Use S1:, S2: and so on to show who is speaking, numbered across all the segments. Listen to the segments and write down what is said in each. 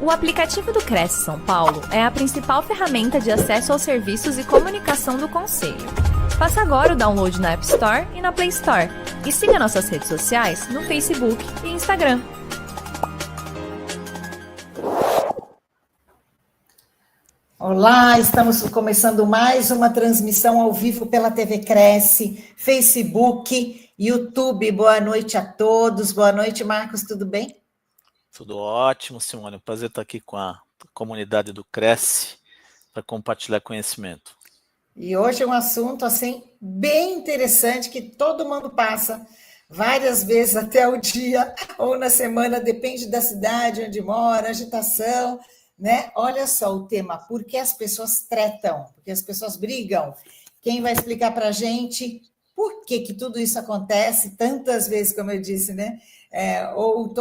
S1: O aplicativo do Cresce São Paulo é a principal ferramenta de acesso aos serviços e comunicação do Conselho. Faça agora o download na App Store e na Play Store. E siga nossas redes sociais no Facebook e Instagram.
S2: Olá, estamos começando mais uma transmissão ao vivo pela TV Cresce, Facebook, YouTube. Boa noite a todos. Boa noite, Marcos, tudo bem?
S3: Tudo ótimo, Simone. Prazer estar aqui com a comunidade do Cresce para compartilhar conhecimento.
S2: E hoje é um assunto assim bem interessante que todo mundo passa várias vezes até o dia ou na semana, depende da cidade onde mora, agitação, né? Olha só o tema, por que as pessoas tretam, por que as pessoas brigam? Quem vai explicar para a gente por que tudo isso acontece tantas vezes, como eu disse, né? Ou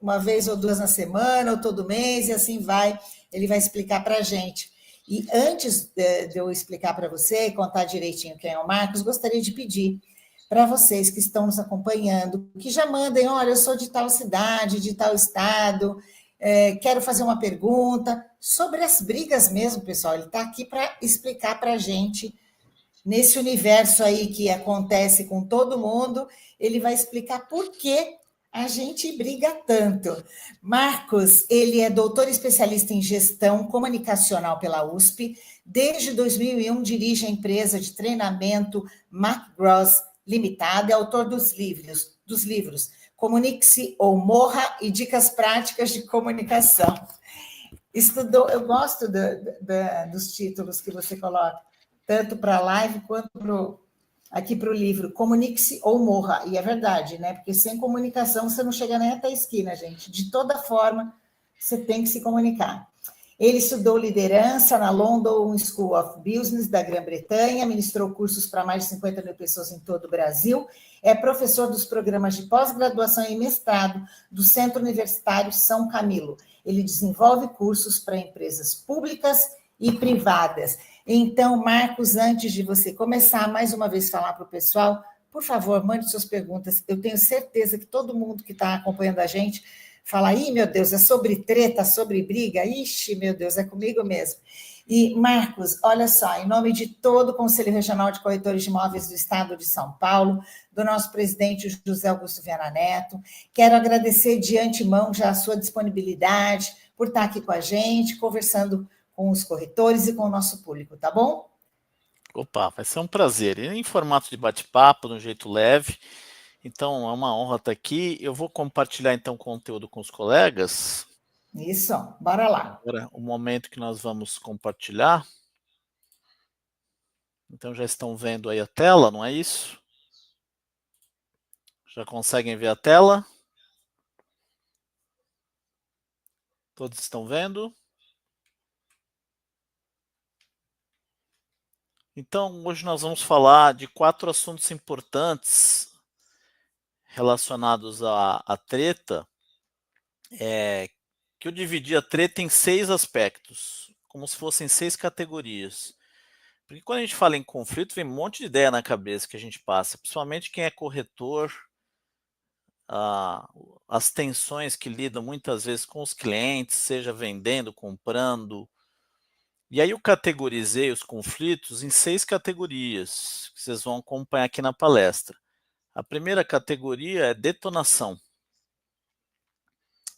S2: uma vez ou duas na semana, ou todo mês, e assim vai, ele vai explicar para a gente. E antes de eu explicar para você e contar direitinho quem é o Marcos, gostaria de pedir para vocês que estão nos acompanhando, que já mandem, olha, eu sou de tal cidade, de tal estado, quero fazer uma pergunta sobre as brigas mesmo, pessoal. Ele está aqui para explicar para a gente, nesse universo aí que acontece com todo mundo, ele vai explicar por que a gente briga tanto. Marcos, ele é doutor especialista em gestão comunicacional pela USP. Desde 2001, dirige a empresa de treinamento MacGross Limitada, é autor dos livros Comunique-se ou Morra e Dicas Práticas de Comunicação. Eu gosto dos títulos que você coloca, tanto para a live quanto aqui para o livro, Comunique-se ou Morra. E é verdade, né? Porque sem comunicação você não chega nem até a esquina, gente. De toda forma, você tem que se comunicar. Ele estudou liderança na London School of Business da Grã-Bretanha, ministrou cursos para mais de 50 mil pessoas em todo o Brasil, é professor dos programas de pós-graduação e mestrado do Centro Universitário São Camilo. Ele desenvolve cursos para empresas públicas e privadas. Então, Marcos, antes de você começar, mais uma vez falar para o pessoal, por favor, mande suas perguntas. Eu tenho certeza que todo mundo que está acompanhando a gente fala, ih, meu Deus, é sobre treta, sobre briga? Ixi, meu Deus, é comigo mesmo. E, Marcos, olha só, em nome de todo o Conselho Regional de Corretores de Imóveis do Estado de São Paulo, do nosso presidente José Augusto Viana Neto, quero agradecer de antemão já a sua disponibilidade por estar aqui com a gente, conversando com os corretores e com o nosso público, tá bom?
S3: Opa, vai ser um prazer. E em formato de bate-papo, de um jeito leve. Então, é uma honra estar aqui. Eu vou compartilhar, então, conteúdo com os colegas.
S2: Isso, bora lá.
S3: Agora, o momento que nós vamos compartilhar. Então, já estão vendo aí a tela, não é isso? Já conseguem ver a tela? Todos estão vendo? Então, hoje nós vamos falar de 4 assuntos importantes relacionados à treta, que eu dividi a treta em 6 aspectos, como se fossem 6 categorias. Porque quando a gente fala em conflito, vem um monte de ideia na cabeça que a gente passa, principalmente quem é corretor, as tensões que lidam muitas vezes com os clientes, seja vendendo, comprando. E aí eu categorizei os conflitos em 6 categorias, que vocês vão acompanhar aqui na palestra. A primeira categoria é detonação.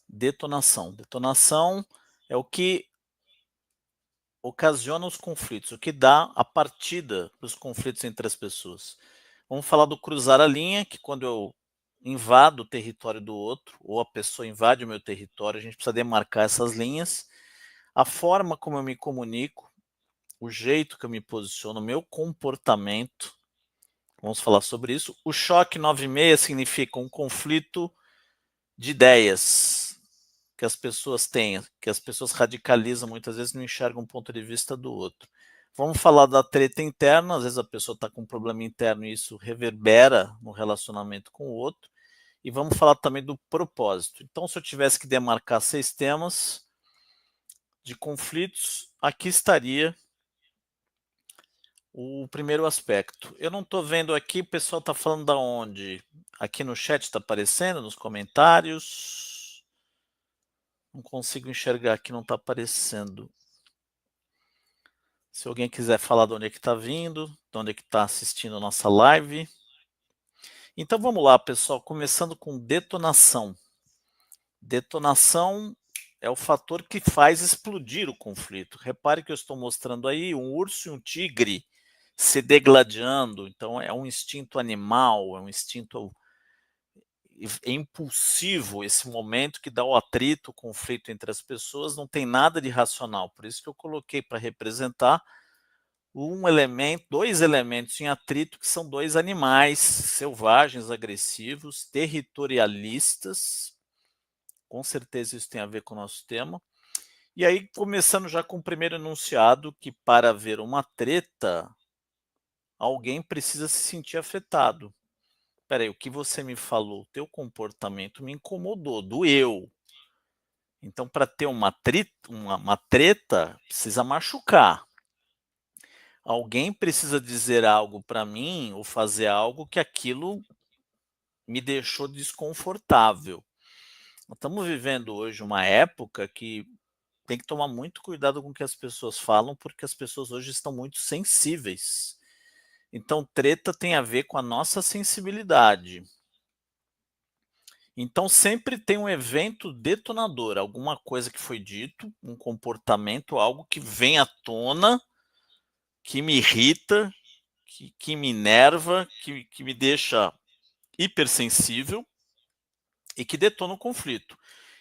S3: Detonação é o que ocasiona os conflitos, o que dá a partida para os conflitos entre as pessoas. Vamos falar do cruzar a linha, que quando eu invado o território do outro, ou a pessoa invade o meu território, a gente precisa demarcar essas linhas. A forma como eu me comunico, o jeito que eu me posiciono, o meu comportamento, vamos falar sobre isso. O choque 9,6 significa um conflito de ideias que as pessoas têm, que as pessoas radicalizam muitas vezes, não enxergam um ponto de vista do outro. Vamos falar da treta interna, às vezes a pessoa está com um problema interno e isso reverbera no relacionamento com o outro. E vamos falar também do propósito. Então, se eu tivesse que demarcar 6 temas de conflitos, aqui estaria o primeiro aspecto. Eu não estou vendo aqui, o pessoal está falando da onde? Aqui no chat está aparecendo, nos comentários. Não consigo enxergar aqui, não está aparecendo. Se alguém quiser falar de onde é que está vindo, de onde é que está assistindo a nossa live. Então vamos lá, pessoal, começando com detonação. Detonação é o fator que faz explodir o conflito. Repare que eu estou mostrando aí um urso e um tigre se degladiando. Então é um instinto animal, é um instinto impulsivo, esse momento que dá o atrito, o conflito entre as pessoas, não tem nada de racional. Por isso que eu coloquei para representar dois elementos em atrito, que são dois animais selvagens, agressivos, territorialistas. Com certeza isso tem a ver com o nosso tema. E aí, começando já com o primeiro enunciado, que para haver uma treta, alguém precisa se sentir afetado. Espera aí, o que você me falou, o teu comportamento me incomodou, doeu. Então, para ter uma treta, precisa machucar. Alguém precisa dizer algo para mim ou fazer algo que aquilo me deixou desconfortável. Nós estamos vivendo hoje uma época que tem que tomar muito cuidado com o que as pessoas falam, porque as pessoas hoje estão muito sensíveis. Então, treta tem a ver com a nossa sensibilidade. Então, sempre tem um evento detonador, alguma coisa que foi dito, um comportamento, algo que vem à tona, que me irrita, que me enerva, que me deixa hipersensível e que detona o conflito.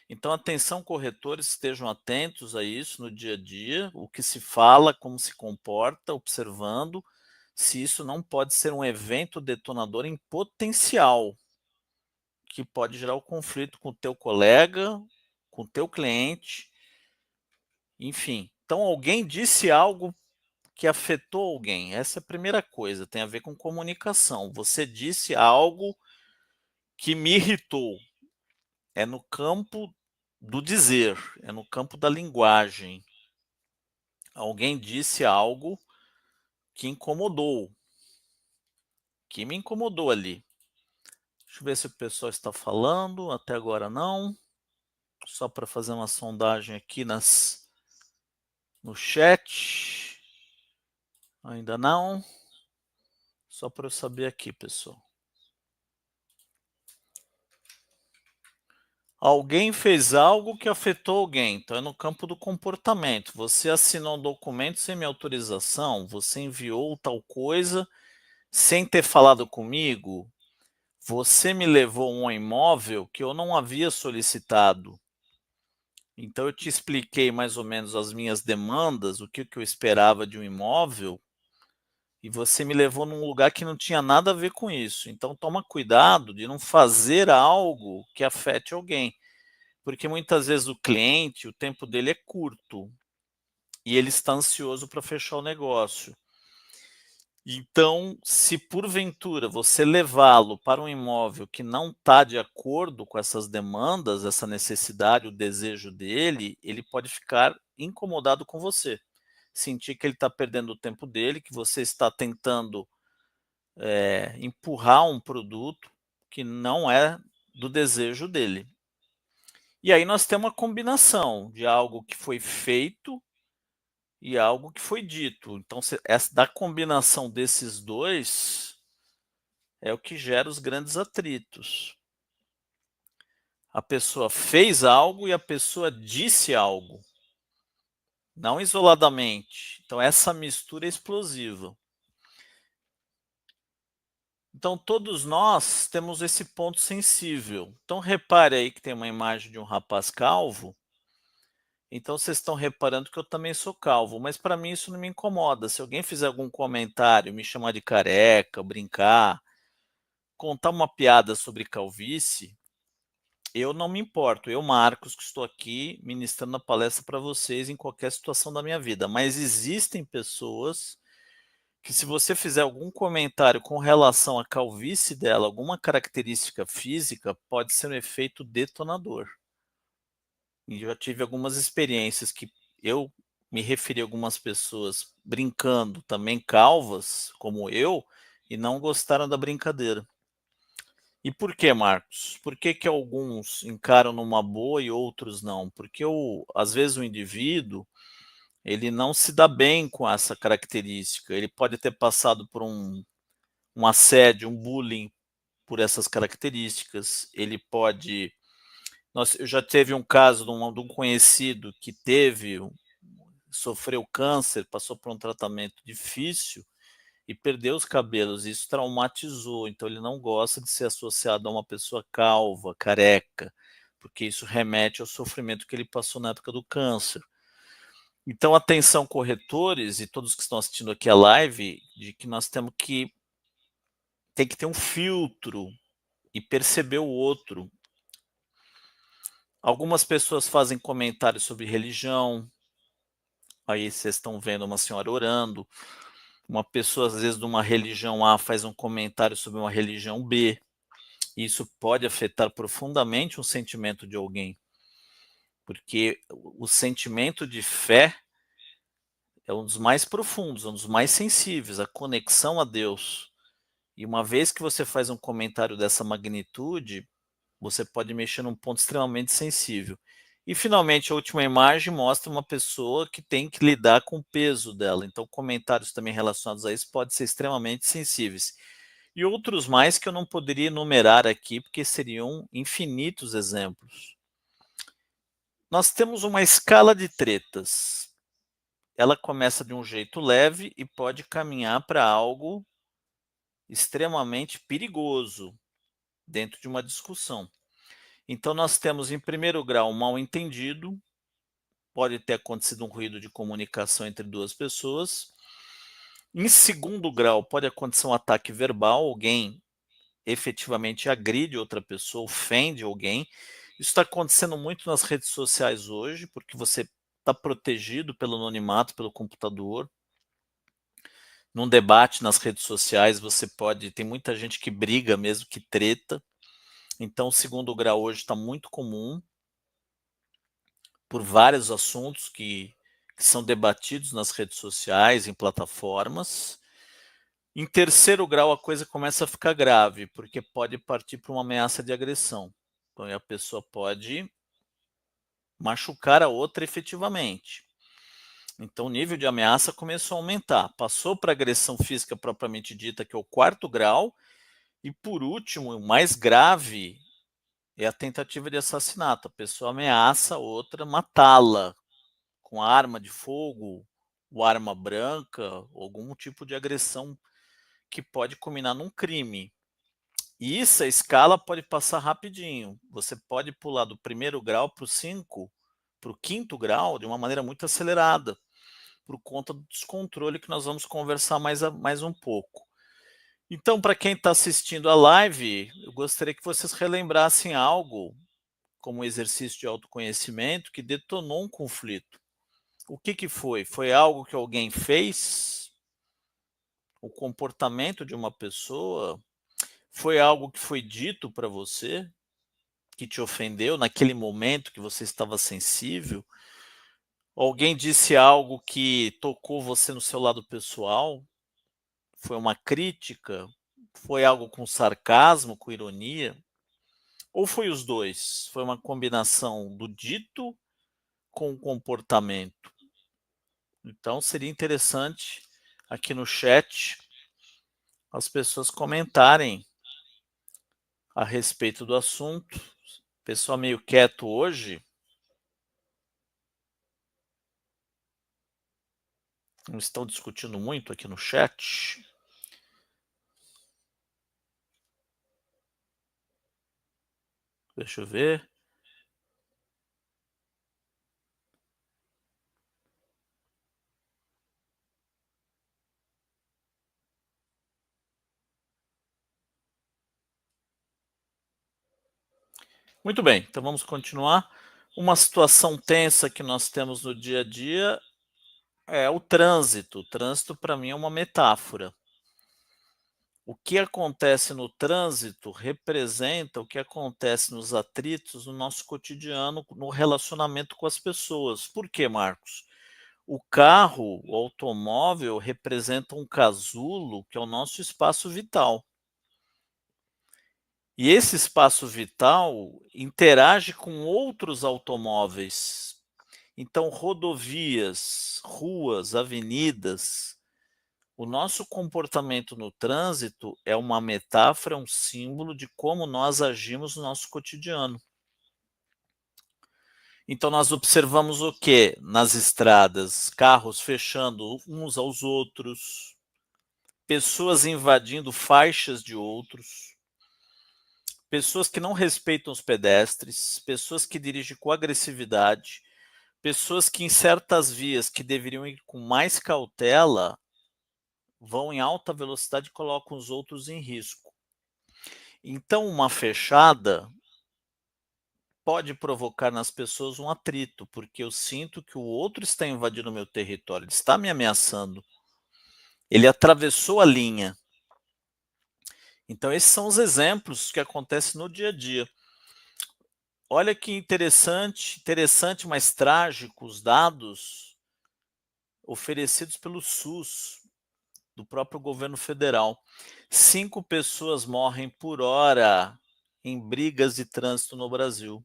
S3: Então, atenção, corretores, estejam atentos a isso no dia a dia, o que se fala, como se comporta, observando se isso não pode ser um evento detonador em potencial, que pode gerar o conflito com o teu colega, com o teu cliente, enfim. Então, alguém disse algo que afetou alguém. Essa é a primeira coisa, tem a ver com comunicação. Você disse algo que me irritou. É no campo do dizer, é no campo da linguagem. Alguém disse algo que incomodou, que me incomodou ali. Deixa eu ver se o pessoal está falando, até agora não. Só para fazer uma sondagem aqui no chat. Ainda não. Só para eu saber aqui, pessoal. Alguém fez algo que afetou alguém, então é no campo do comportamento. Você assinou um documento sem minha autorização, você enviou tal coisa sem ter falado comigo, você me levou um imóvel que eu não havia solicitado. Então eu te expliquei mais ou menos as minhas demandas, o que eu esperava de um imóvel, e você me levou num lugar que não tinha nada a ver com isso. Então toma cuidado de não fazer algo que afete alguém. Porque muitas vezes o cliente, o tempo dele é curto e ele está ansioso para fechar o negócio. Então, se porventura você levá-lo para um imóvel que não está de acordo com essas demandas, essa necessidade, o desejo dele, ele pode ficar incomodado com você. Sentir que ele está perdendo o tempo dele, que você está tentando empurrar um produto que não é do desejo dele. E aí nós temos uma combinação de algo que foi feito e algo que foi dito. Então, da combinação desses dois é o que gera os grandes atritos. A pessoa fez algo e a pessoa disse algo, não isoladamente. Então, essa mistura é explosiva. Então, todos nós temos esse ponto sensível. Então, repare aí que tem uma imagem de um rapaz calvo. Então, vocês estão reparando que eu também sou calvo, mas para mim isso não me incomoda. Se alguém fizer algum comentário, me chamar de careca, brincar, contar uma piada sobre calvície, eu não me importo. Eu, Marcos, que estou aqui ministrando a palestra para vocês em qualquer situação da minha vida. Mas existem pessoas que, se você fizer algum comentário com relação à calvície dela, alguma característica física, pode ser um efeito detonador. E já tive algumas experiências que eu me referi a algumas pessoas brincando, também calvas, como eu, e não gostaram da brincadeira. E por que, Marcos? Por que que alguns encaram numa boa e outros não? Porque às vezes o indivíduo ele não se dá bem com essa característica. Ele pode ter passado por um assédio, um bullying por essas características. Ele pode. Eu já teve um caso de um conhecido que sofreu câncer, passou por um tratamento difícil e perdeu os cabelos. Isso traumatizou. Então ele não gosta de ser associado a uma pessoa calva, careca, porque isso remete ao sofrimento que ele passou na época do câncer. Então, atenção, corretores e todos que estão assistindo aqui a live, de que nós tem que ter um filtro e perceber o outro. Algumas pessoas fazem comentários sobre religião. Aí vocês estão vendo uma senhora orando. Uma pessoa, às vezes, de uma religião A faz um comentário sobre uma religião B. Isso pode afetar profundamente o sentimento de alguém, porque o sentimento de fé é um dos mais profundos, um dos mais sensíveis, a conexão a Deus. E uma vez que você faz um comentário dessa magnitude, você pode mexer num ponto extremamente sensível. E, finalmente, a última imagem mostra uma pessoa que tem que lidar com o peso dela. Então, comentários também relacionados a isso podem ser extremamente sensíveis. E outros mais que eu não poderia enumerar aqui, porque seriam infinitos exemplos. Nós temos uma escala de tretas. Ela começa de um jeito leve e pode caminhar para algo extremamente perigoso dentro de uma discussão. Então, nós temos, em primeiro grau, um mal-entendido. Pode ter acontecido um ruído de comunicação entre duas pessoas. Em segundo grau, pode acontecer um ataque verbal. Alguém efetivamente agride outra pessoa, ofende alguém. Isso está acontecendo muito nas redes sociais hoje, porque você está protegido pelo anonimato, pelo computador. Num debate nas redes sociais, tem muita gente que briga mesmo, que treta. Então, o segundo grau hoje está muito comum por vários assuntos que são debatidos nas redes sociais, em plataformas. Em terceiro grau, a coisa começa a ficar grave, porque pode partir para uma ameaça de agressão. Então, a pessoa pode machucar a outra efetivamente. Então, o nível de ameaça começou a aumentar. Passou para agressão física propriamente dita, que é o quarto grau. E, por último, o mais grave é a tentativa de assassinato. A pessoa ameaça a outra matá-la com arma de fogo, ou arma branca, ou algum tipo de agressão que pode culminar num crime. E essa escala pode passar rapidinho. Você pode pular do primeiro grau para o quinto grau de uma maneira muito acelerada, por conta do descontrole que nós vamos conversar mais um pouco. Então, para quem está assistindo a live, eu gostaria que vocês relembrassem algo como um exercício de autoconhecimento que detonou um conflito. O que foi? Foi algo que alguém fez? O comportamento de uma pessoa? Foi algo que foi dito para você, que te ofendeu naquele momento que você estava sensível? Alguém disse algo que tocou você no seu lado pessoal? Foi uma crítica? Foi algo com sarcasmo, com ironia? Ou foi os dois? Foi uma combinação do dito com o comportamento? Então, seria interessante aqui no chat as pessoas comentarem a respeito do assunto. Pessoal meio quieto hoje. Não estão discutindo muito aqui no chat. Deixa eu ver. Muito bem, então vamos continuar. Uma situação tensa que nós temos no dia a dia é o trânsito. O trânsito, para mim, é uma metáfora. O que acontece no trânsito representa o que acontece nos atritos no nosso cotidiano, no relacionamento com as pessoas. Por quê, Marcos? O carro, o automóvel, representa um casulo que é o nosso espaço vital. E esse espaço vital interage com outros automóveis. Então, rodovias, ruas, avenidas, o nosso comportamento no trânsito é uma metáfora, um símbolo de como nós agimos no nosso cotidiano. Então, nós observamos o quê? Nas estradas, carros fechando uns aos outros, pessoas invadindo faixas de outros, pessoas que não respeitam os pedestres, pessoas que dirigem com agressividade, pessoas que em certas vias que deveriam ir com mais cautela, vão em alta velocidade e colocam os outros em risco. Então, uma fechada pode provocar nas pessoas um atrito, porque eu sinto que o outro está invadindo o meu território, ele está me ameaçando, ele atravessou a linha. Então, esses são os exemplos que acontecem no dia a dia. Olha que interessante, mas trágico, os dados oferecidos pelo SUS, do próprio governo federal. 5 pessoas morrem por hora em brigas de trânsito no Brasil.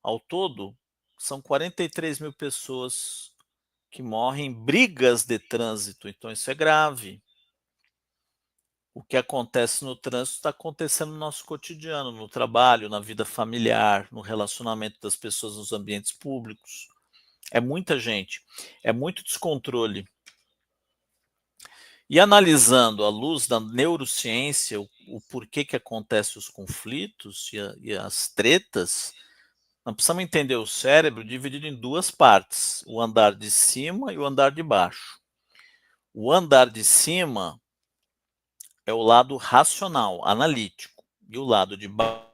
S3: Ao todo, são 43 mil pessoas que morrem em brigas de trânsito. Então, isso é grave. O que acontece no trânsito está acontecendo no nosso cotidiano, no trabalho, na vida familiar, no relacionamento das pessoas nos ambientes públicos. É muita gente, é muito descontrole. E analisando à luz da neurociência, o porquê que acontecem os conflitos e as tretas, nós precisamos entender o cérebro dividido em duas partes, o andar de cima e o andar de baixo. O andar de cima é o lado racional, analítico, e o lado de baixo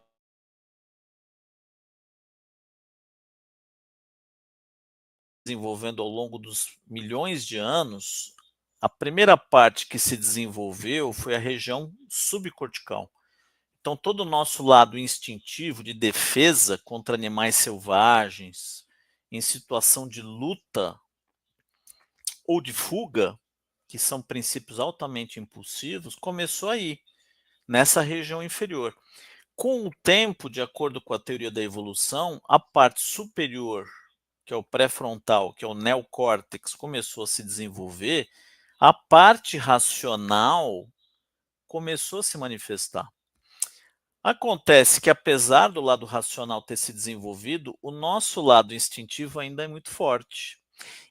S3: desenvolvendo ao longo dos milhões de anos, a primeira parte que se desenvolveu foi a região subcortical. Então, todo o nosso lado instintivo de defesa contra animais selvagens, em situação de luta ou de fuga, que são princípios altamente impulsivos, começou aí, nessa região inferior. Com o tempo, de acordo com a teoria da evolução, a parte superior, que é o pré-frontal, que é o neocórtex, começou a se desenvolver, a parte racional começou a se manifestar. Acontece que, apesar do lado racional ter se desenvolvido, o nosso lado instintivo ainda é muito forte.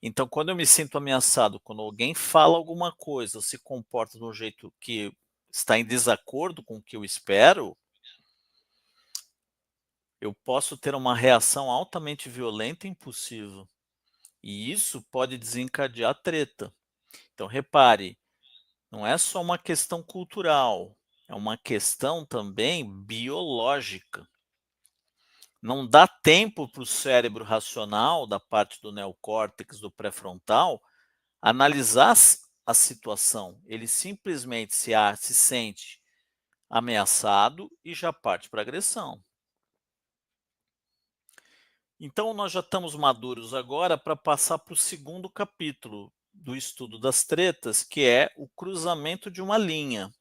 S3: Então, quando eu me sinto ameaçado, quando alguém fala alguma coisa, ou se comporta de um jeito que está em desacordo com o que eu espero, eu posso ter uma reação altamente violenta e impulsiva. E isso pode desencadear treta. Então, repare, não é só uma questão cultural, é uma questão também biológica. Não dá tempo para o cérebro racional, da parte do neocórtex, do pré-frontal, analisar a situação. Ele simplesmente se sente ameaçado e já parte para agressão. Então, nós já estamos maduros agora para passar para o segundo capítulo do estudo das tretas, que é o cruzamento de uma linha,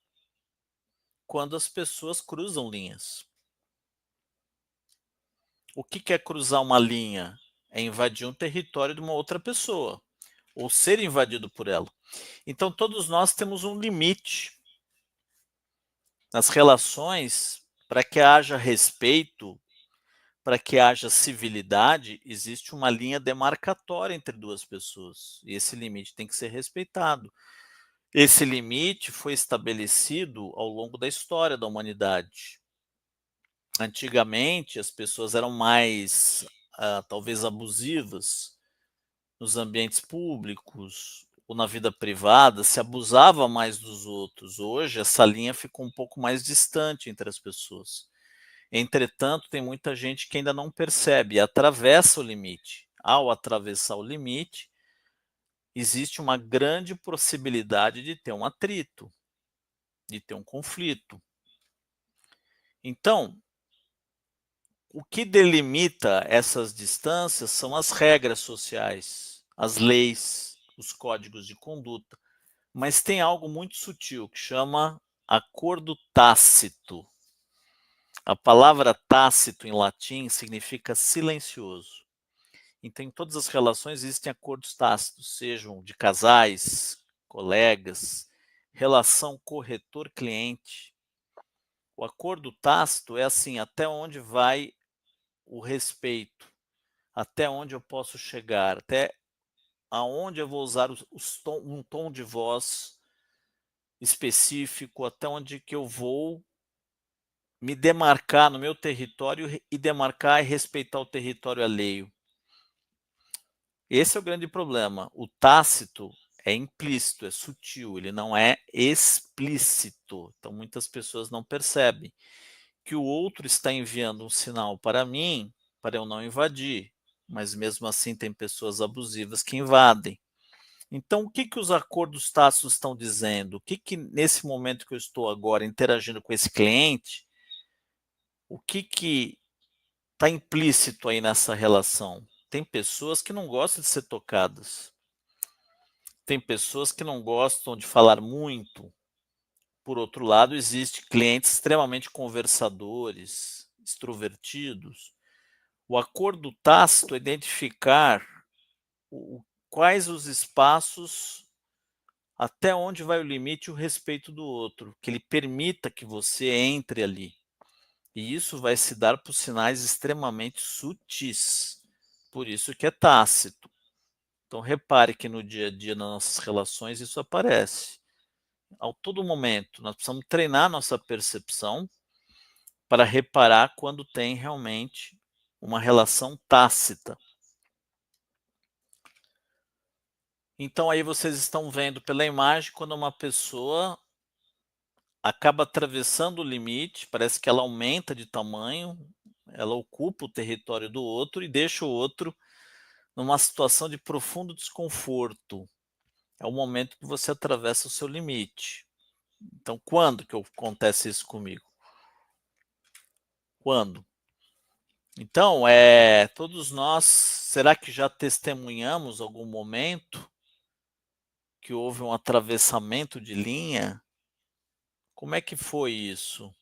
S3: quando as pessoas cruzam linhas. O que é cruzar uma linha? É invadir um território de uma outra pessoa, ou ser invadido por ela. Então, todos nós temos um limite nas relações. Para que haja respeito, para que haja civilidade, existe uma linha demarcatória entre duas pessoas, e esse limite tem que ser respeitado. Esse limite foi estabelecido ao longo da história da humanidade. Antigamente, as pessoas eram mais, talvez, abusivas nos ambientes públicos ou na vida privada, se abusava mais dos outros. Hoje, essa linha ficou um pouco mais distante entre as pessoas. Entretanto, tem muita gente que ainda não percebe e atravessa o limite. Ao atravessar o limite, existe uma grande possibilidade de ter um atrito, de ter um conflito. Então, o que delimita essas distâncias são as regras sociais, as leis, os códigos de conduta. Mas tem algo muito sutil que chama acordo tácito. A palavra tácito em latim significa silencioso. Então, em todas as relações existem acordos tácitos, sejam de casais, colegas, relação corretor-cliente. O acordo tácito é assim, até onde vai o respeito, até onde eu posso chegar, até aonde eu vou usar um tom de voz específico, até onde que eu vou me demarcar no meu território e demarcar e respeitar o território alheio. Esse é o grande problema. O tácito é implícito, é sutil, ele não é explícito. Então, muitas pessoas não percebem que o outro está enviando um sinal para mim, para eu não invadir, mas mesmo assim tem pessoas abusivas que invadem. Então, o que, que os acordos tácitos estão dizendo? O que, que nesse momento que eu estou agora interagindo com esse cliente, o que está implícito aí nessa relação? Tem pessoas que não gostam de ser tocadas. Tem pessoas que não gostam de falar muito. Por outro lado, existem clientes extremamente conversadores, extrovertidos. O acordo tácito é identificar quais os espaços, até onde vai o limite e o respeito do outro, que ele permita que você entre ali. E isso vai se dar por sinais extremamente sutis. Por isso que é tácito. Então, repare que no dia a dia, nas nossas relações, isso aparece. A todo momento, nós precisamos treinar nossa percepção para reparar quando tem realmente uma relação tácita. Então, aí vocês estão vendo pela imagem quando uma pessoa acaba atravessando o limite, parece que ela aumenta de tamanho, ela ocupa o território do outro e deixa o outro numa situação de profundo desconforto. É o momento que você atravessa o seu limite. Então, quando que acontece isso comigo? Quando? Então, todos nós, será que já testemunhamos algum momento que houve um atravessamento de linha? Como é que foi isso?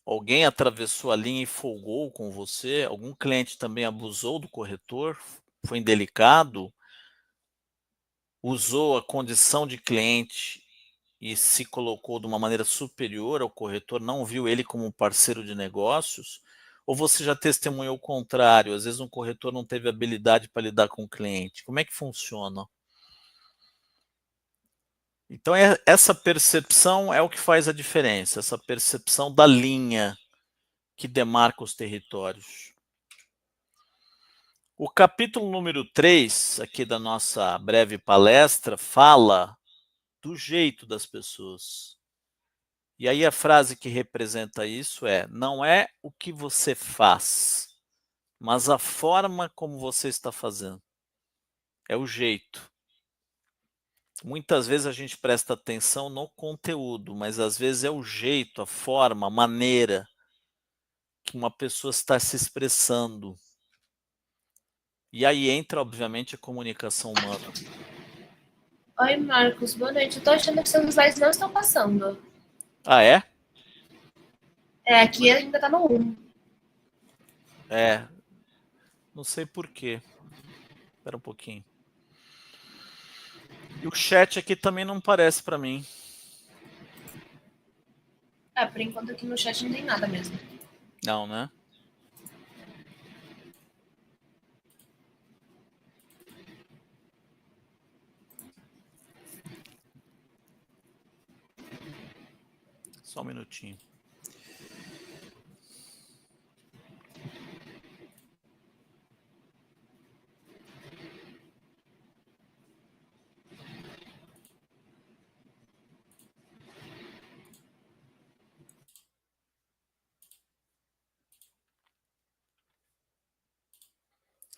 S3: Alguém atravessou a linha e folgou com você? Algum cliente também abusou do corretor? Foi indelicado? Usou a condição de cliente e se colocou de uma maneira superior ao corretor, não viu ele como um parceiro de negócios? Ou você já testemunhou o contrário? Às vezes um corretor não teve habilidade para lidar com o cliente. Como é que funciona? Então, essa percepção é o que faz a diferença, essa percepção da linha que demarca os territórios. O capítulo número 3, aqui da nossa breve palestra, fala do jeito das pessoas. E aí a frase que representa isso é: não é o que você faz, mas a forma como você está fazendo. É o jeito. Muitas vezes a gente presta atenção no conteúdo, mas às vezes é o jeito, a forma, a maneira que uma pessoa está se expressando. E aí entra, obviamente, a comunicação humana.
S4: Oi, Marcos, boa noite. Eu tô achando que seus slides não estão passando.
S3: Ah, é?
S4: Aqui ainda tá no 1.
S3: Não sei por quê. Espera um pouquinho. E o chat aqui também não parece para mim.
S4: Por enquanto aqui no chat não tem nada mesmo.
S3: Não, né? Só um minutinho.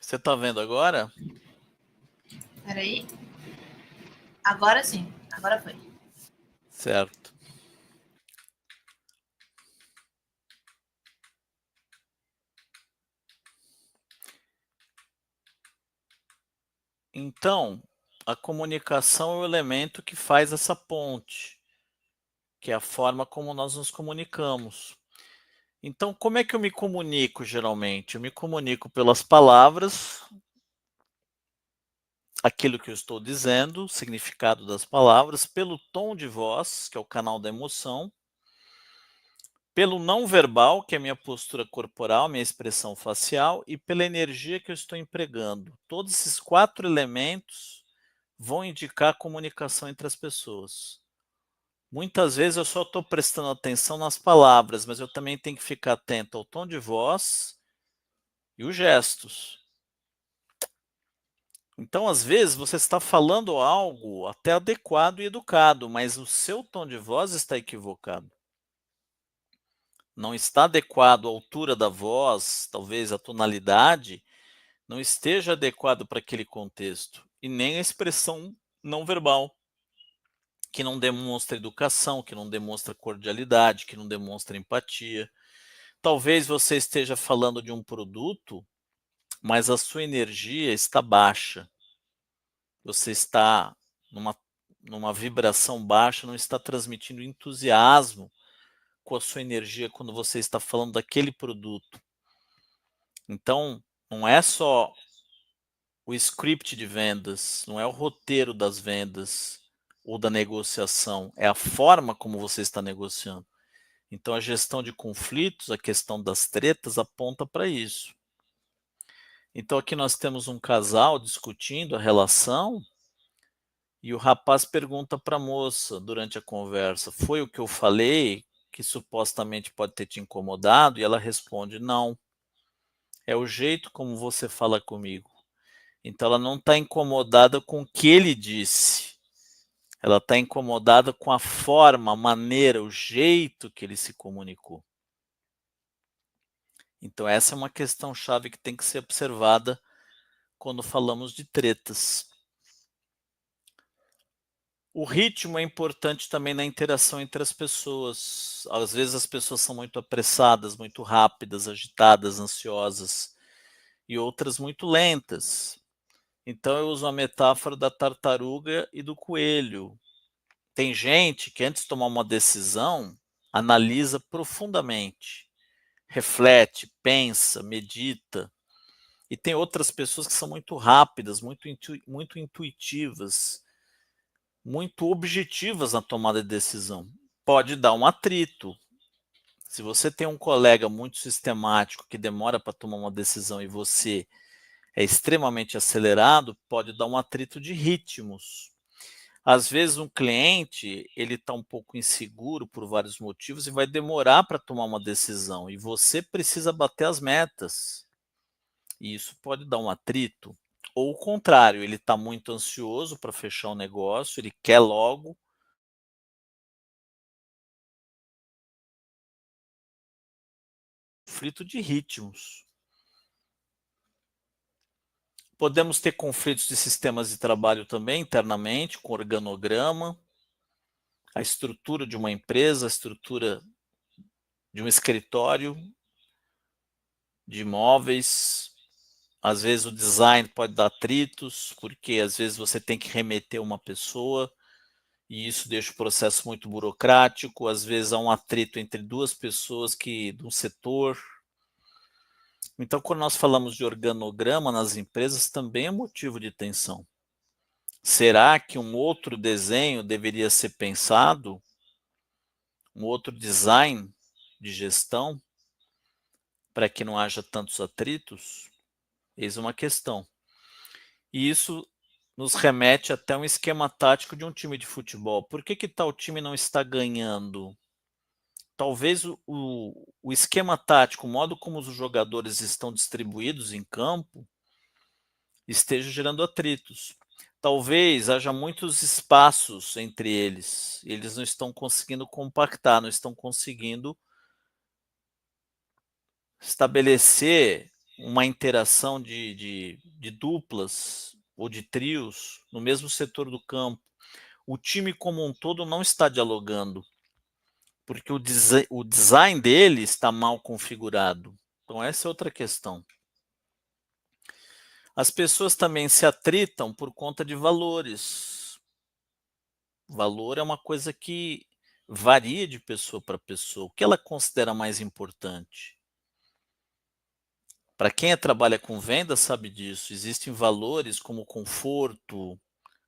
S3: Você está vendo agora?
S4: Peraí. Agora sim. Agora foi.
S3: Certo. Então, a comunicação é o elemento que faz essa ponte, que é a forma como nós nos comunicamos. Então, como é que eu me comunico geralmente? Eu me comunico pelas palavras, aquilo que eu estou dizendo, o significado das palavras, pelo tom de voz, que é o canal da emoção, pelo não verbal, que é a minha postura corporal, minha expressão facial, e pela energia que eu estou empregando. Todos esses 4 elementos vão indicar a comunicação entre as pessoas. Muitas vezes eu só estou prestando atenção nas palavras, mas eu também tenho que ficar atento ao tom de voz e os gestos. Então, às vezes, você está falando algo até adequado e educado, mas o seu tom de voz está equivocado. Não está adequado à altura da voz, talvez a tonalidade não esteja adequado para aquele contexto, e nem a expressão não verbal, que não demonstra educação, que não demonstra cordialidade, que não demonstra empatia. Talvez você esteja falando de um produto, mas a sua energia está baixa. Você está numa vibração baixa, não está transmitindo entusiasmo com a sua energia quando você está falando daquele produto. Então, não é só o script de vendas, não é o roteiro das vendas ou da negociação, é a forma como você está negociando. Então, a gestão de conflitos, a questão das tretas aponta para isso. Então, aqui nós temos um casal discutindo a relação e o rapaz pergunta para a moça durante a conversa: foi o que eu falei que supostamente pode ter te incomodado? E ela responde: não, é o jeito como você fala comigo. Então, ela não está incomodada com o que ele disse, ela está incomodada com a forma, a maneira, o jeito que ele se comunicou. Então, essa é uma questão chave que tem que ser observada quando falamos de tretas. O ritmo é importante também na interação entre as pessoas. Às vezes as pessoas são muito apressadas, muito rápidas, agitadas, ansiosas, e outras muito lentas. Então eu uso a metáfora da tartaruga e do coelho. Tem gente que antes de tomar uma decisão, analisa profundamente, reflete, pensa, medita. E tem outras pessoas que são muito rápidas, muito intuitivas, muito objetivas na tomada de decisão. Pode dar um atrito. Se você tem um colega muito sistemático que demora para tomar uma decisão e você é extremamente acelerado, pode dar um atrito de ritmos. Às vezes um cliente ele está um pouco inseguro por vários motivos e vai demorar para tomar uma decisão e você precisa bater as metas. E isso pode dar um atrito. Ou o contrário, ele está muito ansioso para fechar o negócio, ele quer logo. Conflito de ritmos. Podemos ter conflitos de sistemas de trabalho também internamente, com organograma, a estrutura de uma empresa, a estrutura de um escritório, de imóveis. Às vezes o design pode dar atritos, porque às vezes você tem que remeter uma pessoa e isso deixa o processo muito burocrático. Às vezes há um atrito entre duas pessoas de um setor. Então, quando nós falamos de organograma nas empresas, também é motivo de tensão. Será que um outro desenho deveria ser pensado? Um outro design de gestão para que não haja tantos atritos? Eis uma questão. E isso nos remete até um esquema tático de um time de futebol. Por que tal time não está ganhando? Talvez o esquema tático, o modo como os jogadores estão distribuídos em campo, esteja gerando atritos. Talvez haja muitos espaços entre eles. Eles não estão conseguindo compactar, não estão conseguindo estabelecer uma interação de duplas ou de trios no mesmo setor do campo. O time como um todo não está dialogando, porque o design dele está mal configurado. Então, essa é outra questão. As pessoas também se atritam por conta de valores. Valor é uma coisa que varia de pessoa para pessoa. O que ela considera mais importante? Para quem trabalha com venda sabe disso. Existem valores como conforto,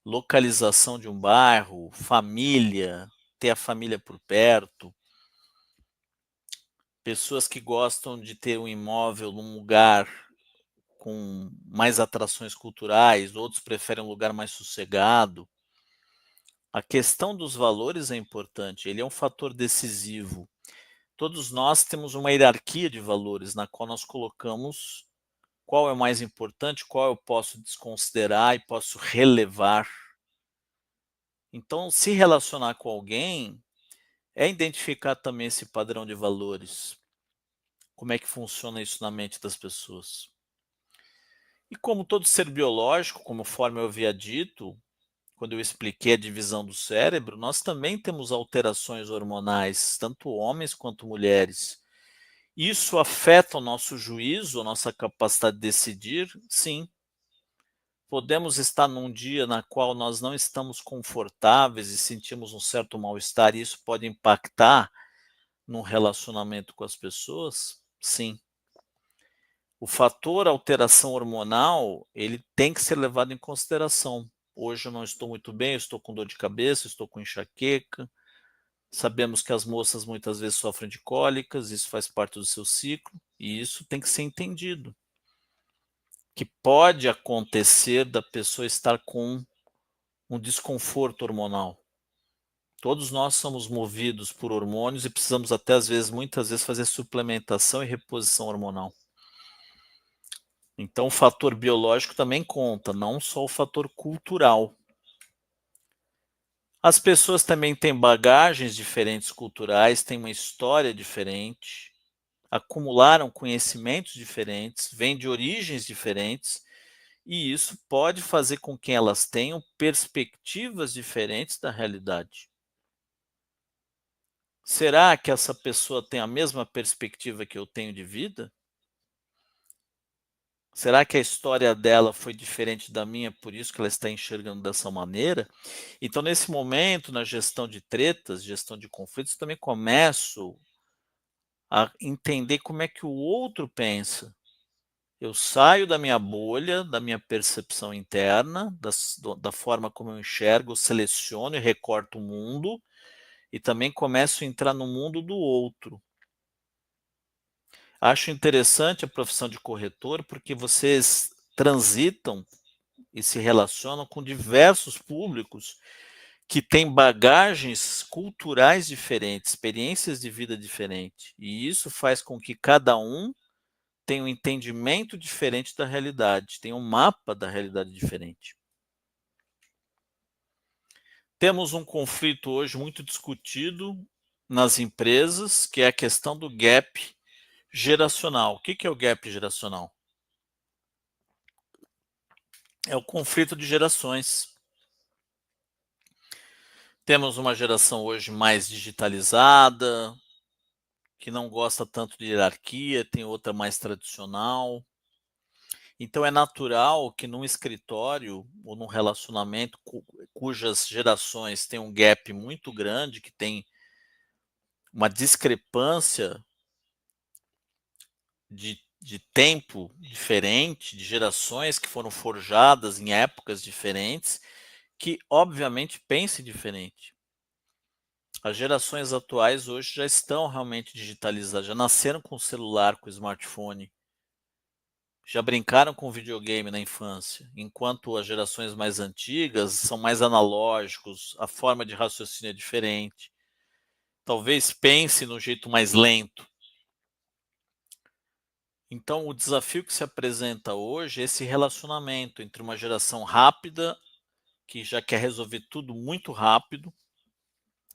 S3: localização de um bairro, família, ter a família por perto. Pessoas que gostam de ter um imóvel num lugar com mais atrações culturais, outros preferem um lugar mais sossegado. A questão dos valores é importante, ele é um fator decisivo. Todos nós temos uma hierarquia de valores na qual nós colocamos qual é o mais importante, qual eu posso desconsiderar e posso relevar. Então, se relacionar com alguém é identificar também esse padrão de valores. Como é que funciona isso na mente das pessoas. E como todo ser biológico, conforme eu havia dito, quando eu expliquei a divisão do cérebro, nós também temos alterações hormonais, tanto homens quanto mulheres. Isso afeta o nosso juízo, a nossa capacidade de decidir? Sim. Podemos estar num dia na qual nós não estamos confortáveis e sentimos um certo mal-estar, e isso pode impactar no relacionamento com as pessoas? Sim. O fator alteração hormonal, ele tem que ser levado em consideração. Hoje eu não estou muito bem, eu estou com dor de cabeça, estou com enxaqueca. Sabemos que as moças muitas vezes sofrem de cólicas, isso faz parte do seu ciclo, e isso tem que ser entendido. Que pode acontecer da pessoa estar com um desconforto hormonal. Todos nós somos movidos por hormônios e precisamos até às vezes, muitas vezes, fazer suplementação e reposição hormonal. Então o fator biológico também conta, não só o fator cultural. As pessoas também têm bagagens diferentes culturais, têm uma história diferente, acumularam conhecimentos diferentes, vêm de origens diferentes, e isso pode fazer com que elas tenham perspectivas diferentes da realidade. Será que essa pessoa tem a mesma perspectiva que eu tenho de vida? Será que a história dela foi diferente da minha, por isso que ela está enxergando dessa maneira? Então, nesse momento, na gestão de tretas, gestão de conflitos, eu também começo a entender como é que o outro pensa. Eu saio da minha bolha, da minha percepção interna, da forma como eu enxergo, seleciono e recorto o mundo, e também começo a entrar no mundo do outro. Acho interessante a profissão de corretor, porque vocês transitam e se relacionam com diversos públicos que têm bagagens culturais diferentes, experiências de vida diferentes. E isso faz com que cada um tenha um entendimento diferente da realidade, tenha um mapa da realidade diferente. Temos um conflito hoje muito discutido nas empresas, que é a questão do gap geracional. O que é o gap geracional? É o conflito de gerações. Temos uma geração hoje mais digitalizada, que não gosta tanto de hierarquia, tem outra mais tradicional. Então é natural que num escritório ou num relacionamento cujas gerações têm um gap muito grande, que tem uma discrepância de tempo diferente, de gerações que foram forjadas em épocas diferentes, que obviamente pensem diferente. As gerações atuais hoje já estão realmente digitalizadas, já nasceram com celular, com smartphone, já brincaram com videogame na infância, enquanto as gerações mais antigas são mais analógicos, a forma de raciocínio é diferente. Talvez pense no jeito mais lento. Então, o desafio que se apresenta hoje é esse relacionamento entre uma geração rápida, que já quer resolver tudo muito rápido,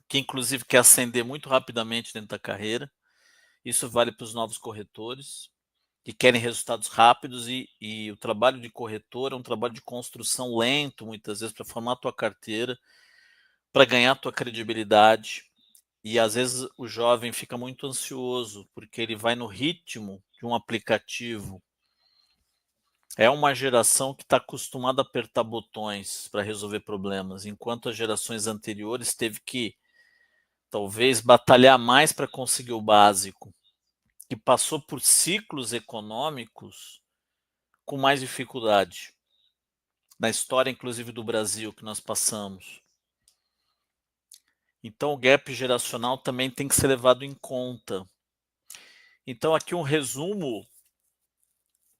S3: que inclusive quer ascender muito rapidamente dentro da carreira. Isso vale para os novos corretores, que querem resultados rápidos, e o trabalho de corretor é um trabalho de construção lento, muitas vezes, para formar a tua carteira, para ganhar a tua credibilidade. E às vezes o jovem fica muito ansioso, porque ele vai no ritmo de um aplicativo. É uma geração que está acostumada a apertar botões para resolver problemas, enquanto as gerações anteriores teve que talvez batalhar mais para conseguir o básico, que passou por ciclos econômicos com mais dificuldade, na história inclusive do Brasil que nós passamos. Então o gap geracional também tem que ser levado em conta. Então aqui um resumo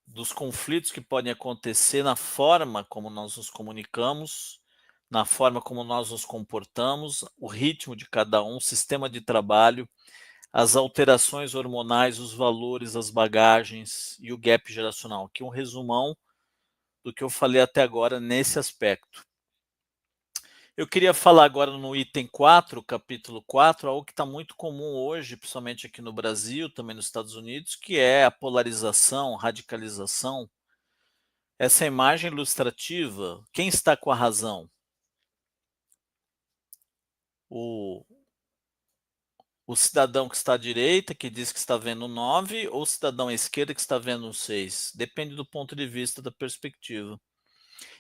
S3: dos conflitos que podem acontecer na forma como nós nos comunicamos, na forma como nós nos comportamos, o ritmo de cada um, o sistema de trabalho, as alterações hormonais, os valores, as bagagens e o gap geracional. Aqui um resumão do que eu falei até agora nesse aspecto. Eu queria falar agora no item 4, capítulo 4, algo que está muito comum hoje, principalmente aqui no Brasil, também nos Estados Unidos, que é a polarização, radicalização. Essa imagem ilustrativa, quem está com a razão? O cidadão que está à direita, que diz que está vendo 9, ou o cidadão à esquerda que está vendo 6? Depende do ponto de vista, da perspectiva.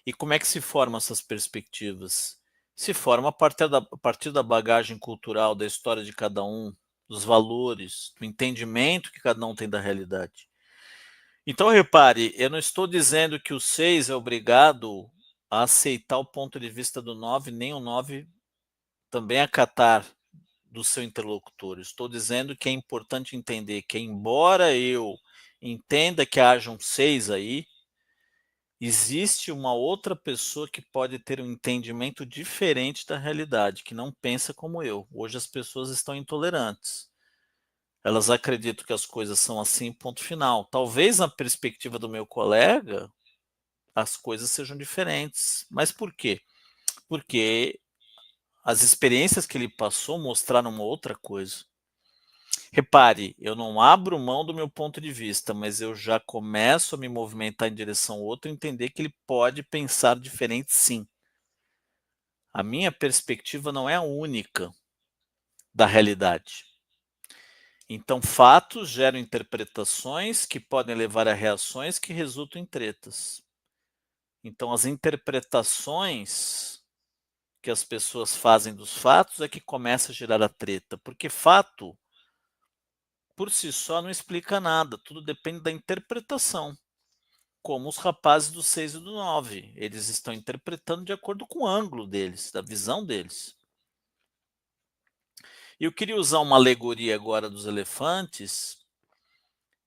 S3: E como é que se formam essas perspectivas? Se forma a partir da bagagem cultural, da história de cada um, dos valores, do entendimento que cada um tem da realidade. Então, repare, eu não estou dizendo que o 6 é obrigado a aceitar o ponto de vista do 9, nem o 9 também acatar do seu interlocutor. Estou dizendo que é importante entender que, embora eu entenda que haja um 6 aí, existe uma outra pessoa que pode ter um entendimento diferente da realidade, que não pensa como eu. Hoje as pessoas estão intolerantes. Elas acreditam que as coisas são assim, ponto final. Talvez na perspectiva do meu colega, as coisas sejam diferentes. Mas por quê? Porque as experiências que ele passou mostraram uma outra coisa. Repare, eu não abro mão do meu ponto de vista, mas eu já começo a me movimentar em direção ao outro e entender que ele pode pensar diferente, sim. A minha perspectiva não é a única da realidade. Então, fatos geram interpretações que podem levar a reações que resultam em tretas. Então, as interpretações que as pessoas fazem dos fatos é que começa a gerar a treta, porque fato por si só não explica nada, tudo depende da interpretação. Como os rapazes do 6 e do 9, eles estão interpretando de acordo com o ângulo deles, da visão deles. E eu queria usar uma alegoria agora dos elefantes,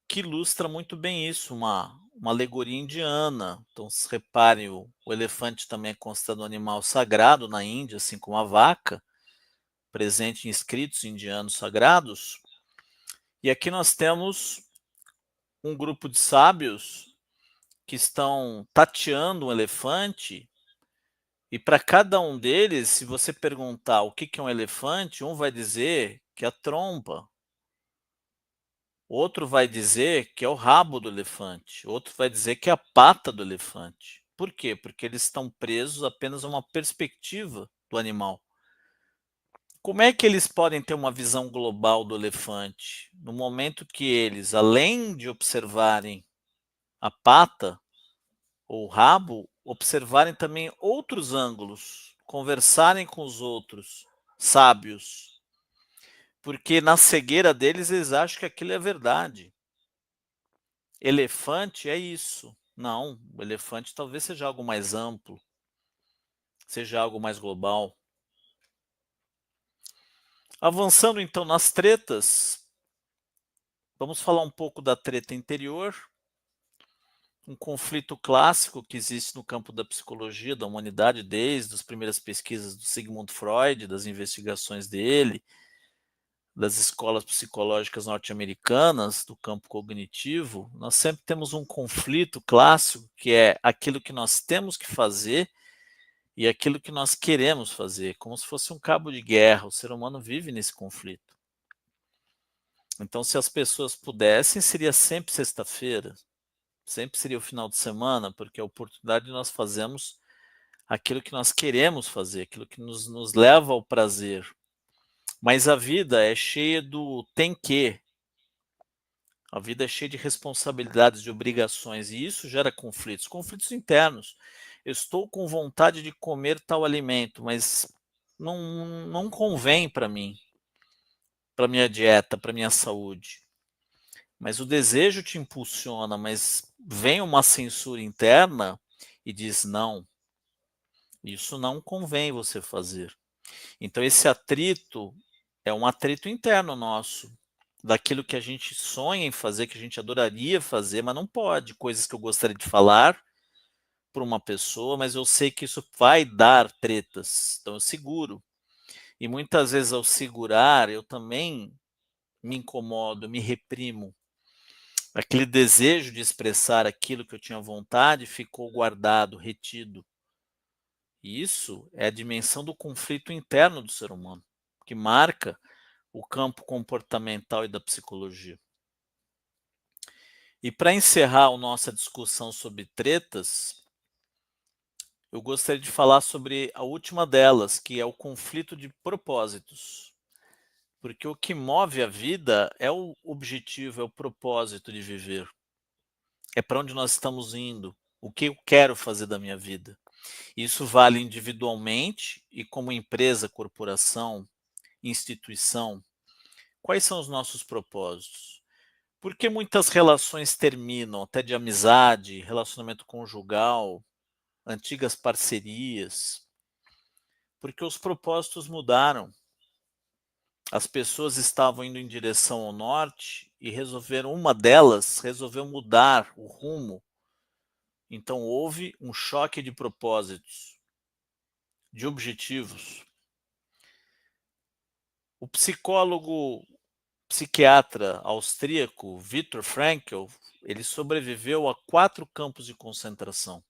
S3: que ilustra muito bem isso, uma alegoria indiana. Então, se reparem, o elefante também é considerado um animal sagrado na Índia, assim como a vaca, presente em escritos indianos sagrados. E aqui nós temos um grupo de sábios que estão tateando um elefante, e para cada um deles, se você perguntar o que é um elefante, um vai dizer que é a tromba, outro vai dizer que é o rabo do elefante, outro vai dizer que é a pata do elefante. Por quê? Porque eles estão presos apenas a uma perspectiva do animal. Como é que eles podem ter uma visão global do elefante? No momento que eles, além de observarem a pata ou o rabo, observarem também outros ângulos, conversarem com os outros sábios, porque na cegueira deles eles acham que aquilo é verdade. Elefante é isso. Não, o elefante talvez seja algo mais amplo, seja algo mais global. Avançando então nas tretas, vamos falar um pouco da treta interior, um conflito clássico que existe no campo da psicologia, da humanidade, desde as primeiras pesquisas do Sigmund Freud, das investigações dele, das escolas psicológicas norte-americanas, do campo cognitivo. Nós sempre temos um conflito clássico, que é aquilo que nós temos que fazer e aquilo que nós queremos fazer, como se fosse um cabo de guerra. O ser humano vive nesse conflito. Então, se as pessoas pudessem, seria sempre sexta-feira, sempre seria o final de semana, porque é a oportunidade de nós fazermos aquilo que nós queremos fazer, aquilo que nos leva ao prazer. Mas a vida é cheia do tem que. A vida é cheia de responsabilidades, de obrigações, e isso gera conflitos, conflitos internos. Eu estou com vontade de comer tal alimento, mas não convém para mim. para minha dieta, para minha saúde. Mas o desejo te impulsiona, mas vem uma censura interna e diz: não, isso não convém você fazer. Então, esse atrito é um atrito interno nosso, daquilo que a gente sonha em fazer, que a gente adoraria fazer, mas não pode. Coisas que eu gostaria de falar para uma pessoa, mas eu sei que isso vai dar tretas, então eu seguro. E muitas vezes, ao segurar, eu também me incomodo, me reprimo. Aquele desejo de expressar aquilo que eu tinha vontade ficou guardado, retido. E isso é a dimensão do conflito interno do ser humano, que marca o campo comportamental e da psicologia. E para encerrar a nossa discussão sobre tretas, eu gostaria de falar sobre a última delas, que é o conflito de propósitos. Porque o que move a vida é o objetivo, é o propósito de viver. É para onde nós estamos indo, o que eu quero fazer da minha vida. Isso vale individualmente e como empresa, corporação, instituição. Quais são os nossos propósitos? Por que muitas relações terminam, até de amizade, relacionamento conjugal, antigas parcerias? Porque os propósitos mudaram. As pessoas estavam indo em direção ao norte e uma delas resolveu mudar o rumo. Então houve um choque de propósitos, de objetivos. O psiquiatra austríaco Viktor Frankl, ele sobreviveu a 4 campos de concentração.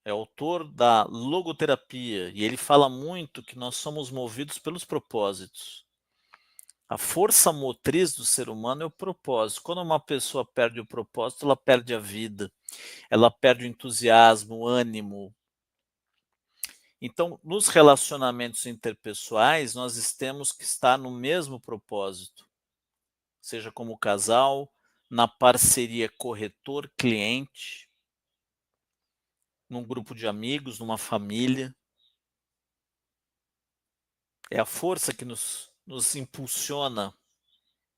S3: É autor da logoterapia e ele fala muito que nós somos movidos pelos propósitos. A força motriz do ser humano é o propósito. Quando uma pessoa perde o propósito, ela perde a vida, ela perde o entusiasmo, o ânimo. Então, nos relacionamentos interpessoais, nós temos que estar no mesmo propósito, seja como casal, na parceria corretor-cliente, num grupo de amigos, numa família. É a força que nos impulsiona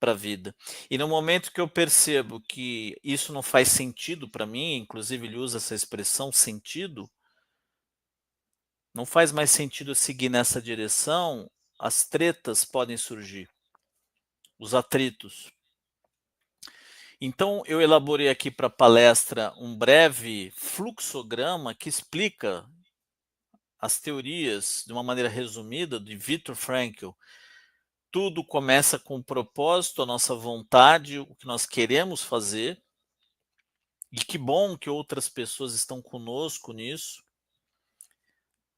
S3: para a vida. E no momento que eu percebo que isso não faz sentido para mim, inclusive ele usa essa expressão sentido, não faz mais sentido eu seguir nessa direção, as tretas podem surgir, os atritos. Então eu elaborei aqui para a palestra um breve fluxograma que explica as teorias de uma maneira resumida de Viktor Frankl. Tudo começa com o propósito, a nossa vontade, o que nós queremos fazer. E que bom que outras pessoas estão conosco nisso.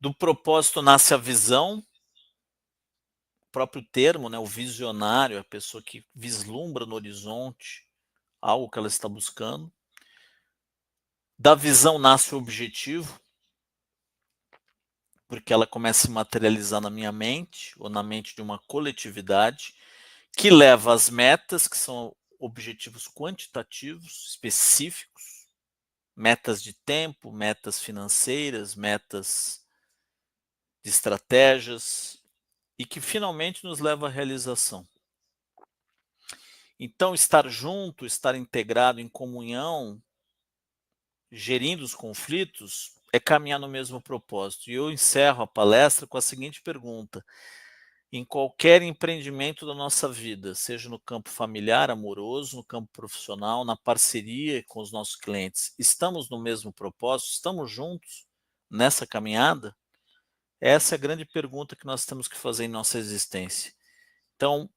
S3: Do propósito nasce a visão, o próprio termo, né, o visionário, a pessoa que vislumbra no horizonte algo que ela está buscando. Da visão nasce o objetivo, porque ela começa a se materializar na minha mente, ou na mente de uma coletividade, que leva às metas, que são objetivos quantitativos, específicos, metas de tempo, metas financeiras, metas de estratégias, e que finalmente nos leva à realização. Então, estar junto, estar integrado em comunhão, gerindo os conflitos, é caminhar no mesmo propósito. E eu encerro a palestra com a seguinte pergunta: em qualquer empreendimento da nossa vida, seja no campo familiar, amoroso, no campo profissional, na parceria com os nossos clientes, estamos no mesmo propósito? Estamos juntos nessa caminhada? Essa é a grande pergunta que nós temos que fazer em nossa existência. Então,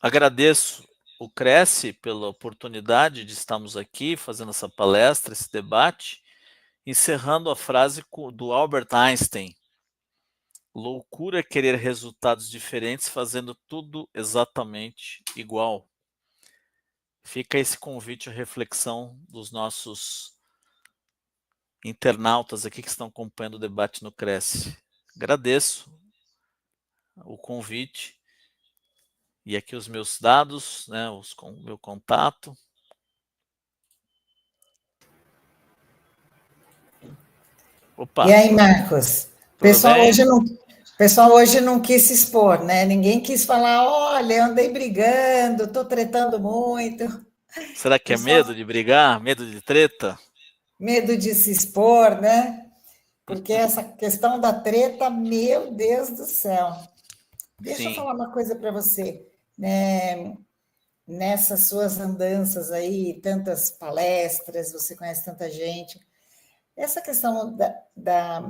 S3: agradeço o Cresce pela oportunidade de estarmos aqui fazendo essa palestra, esse debate, encerrando a frase do Albert Einstein: loucura é querer resultados diferentes fazendo tudo exatamente igual. Fica esse convite à reflexão dos nossos internautas aqui que estão acompanhando o debate no Cresce. Agradeço o convite. E aqui os meus dados, né, meu contato.
S2: Opa. E aí, Marcos?
S3: Pessoal,
S2: hoje pessoal hoje não quis se expor, né? Ninguém quis falar, olha, eu andei brigando, estou tretando muito.
S3: Será que é
S2: Pessoal,
S3: medo de brigar? Medo de treta?
S2: medo de se expor, né? Porque essa questão da treta, meu Deus do céu. Deixa eu
S3: Sim,
S2: falar uma coisa para você, né? Nessas suas andanças aí, tantas palestras, você conhece tanta gente. Essa questão